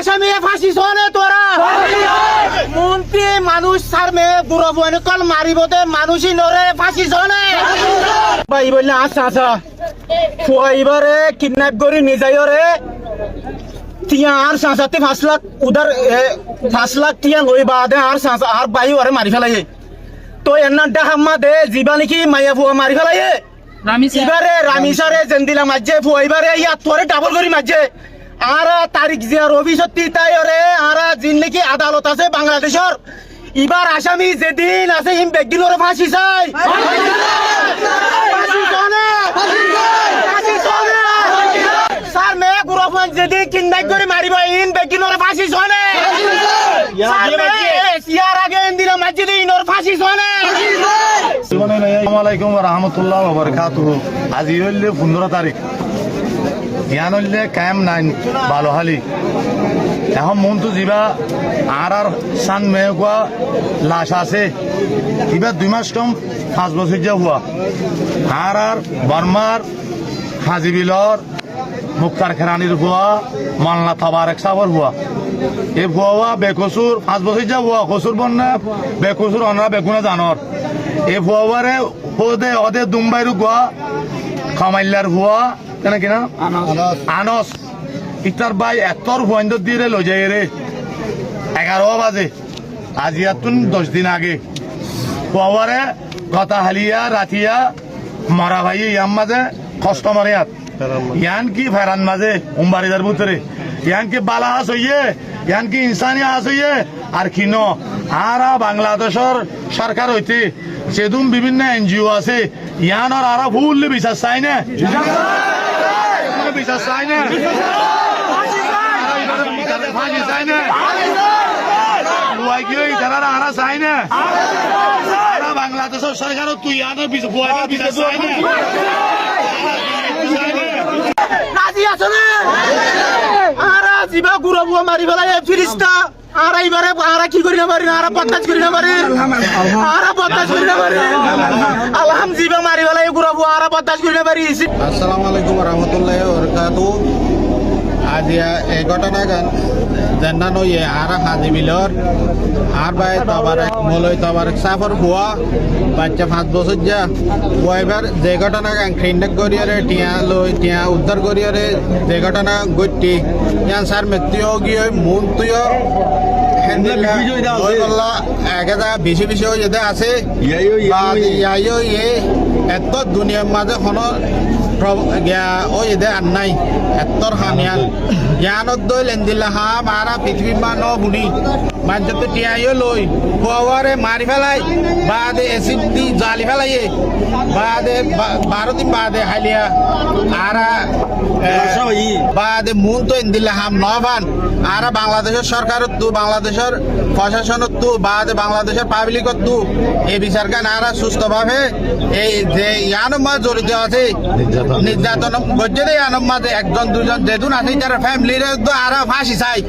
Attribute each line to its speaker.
Speaker 1: আসামি ফাঁসি শোনে তোরা মন্ত্রী মানুষ সার মেয়ে বুড়ো বনে কল মারিব দে মানুষই নরে ফাঁসি শোনে ভাই বললে আচ্ছা আচ্ছা ফুয়াইবারে কিডন্যাপ করি নিজাইও রে তিয়া আর সাঁচাতে 5 লাখ উধার 5 লাখ তিয়া লই বাদে আর সাঁচা আর বাই ওরে মারি ফেলাই তো এন্না ডাহাম্মা দে জিবা নাকি মাইয়া ফুয়া মারি ফেলাই এবারে রামিসারে জেন্দিলা মাঝে ফুয়াইবারে ইয়া তোরে ডাবল করি মাঝে আর তারিখ জিয়ার অফিসত তাই রে আর জিন নাকি আদালত আছে বাংলাদেশের এবার আসামি যেদিন আছে হিম বেগদিন ওরে ফাঁসি চাই স্যার মে গুরফন যেদিন কিডন্যাপ করে মারিব ইন বেগদিন ওরে ফাঁসি শোনে ইয়ার আগে ইন্দিরা মসজিদে ইনর ফাঁসি শোনে
Speaker 2: আসসালামু আলাইকুম ওয়া রাহমাতুল্লাহি ওয়া বারাকাতুহু আজি হইলে 15 তারিখ ইয়ান হইলে কায়েম নাইন বালোহালি এখন মনটো যিবা আর সান মেগুয়া লাশ আছে কিবা 2 মাস কম 5 বছর যা হুয়া আর বর্মার হাজিবিলর মুক্তার খেরানির হুয়া মাল্লা তাবারক সাবর হুয়া এ হুয়া বেকসুর 5 বছর যা হুয়া কসুর বন্যা বেকসুর অনরা বেগুনা জানর এ হুয়ারে হোদে ওদে দুম্বাইরু গুয়া খামাইল্লার হুয়া কেন কিনা আনস ইতার ভাই এতর হুয়াইন্দ দিয়ে লই যায় রে 11 বাজে আজিয়াতুন 10 দিন আগে হুয়ারে কথা হালিয়া রাতিয়া মরা ভাই ইয়াম মাঝে কষ্ট মরিয়াত ইয়ান কি ফেরান মাঝে উম্বারিদার ভিতরে ইয়ান কি বালা হাস হইয়ে ইয়ান কি ইনসানি হাস হইয়ে আর কিনো আর বাংলাদেশের সরকার হইতে সেদুম বিভিন্ন এনজিও আছে ইয়ানোর আর ফুল বিশ্বাস চাই না বিশ্বাস চাই না ফাঁসি চাই না আর চাই না বাংলাদেশের সরকার তুই ইয়ানোর বিশ্বাস চাই না
Speaker 1: রাজি আছে না আর জিবা গুড়া বুয়া মারি ফেলাই ফিরিস্তা আর এইবারে আর কি করি না পারি আর বদমাশ করি না পারি আর বদমাশ করি না পারি আলহাম জিবা মারি ফেলাই গুড়া বুয়া আর বদমাশ করি না পারি
Speaker 3: আসসালামু আলাইকুম ওয়া রাহমাতুল্লাহি ওয়া বারাকাতুহু আজিয়া এই ঘটনা গান জান্নানো ইয়ে আর হাজিবিলর আর ভাই তাবারক মলই তাবারক সাফর হুয়া বাচ্চা 5 বছর যা ওইবার যে ঘটনা গান ক্রিন্ডক করিয়ারে টিয়া লই টিয়া উদ্ধার করিয়ারে যে ঘটনা গটি ইয়ান সার মৃত্যু গিয়ে মন তুইও বেশি বেশি যেতে আছে এত দুনিয়ার মাঝে কোনো ও এদে আর নাই এতর হানিয়ান জ্ঞানত দই লেন্দিলা হা মারা পৃথিবী মান বুড়ি মাঝে টিয়াইও লই হওয়ারে মারি ফেলাই বাদে এসিড দি জালি ফেলাই বাদে 12 দিন বাদে হালিয়া আর বাদে মুন তো এন্দিলা হাম নবান আর বাংলাদেশের সরকার তো বাংলাদেশের প্রশাসন তো বাদে বাংলাদেশের পাবলিক তো এই বিচার গান আর সুস্থভাবে এই যে ইয়ানমা জড়িত আছে নির্যাতন গজ্জে দেয় ইয়ানম মাঝে একজন দুজন যেদিন আছে তার ফ্যামিলির আর ফাঁসি চাই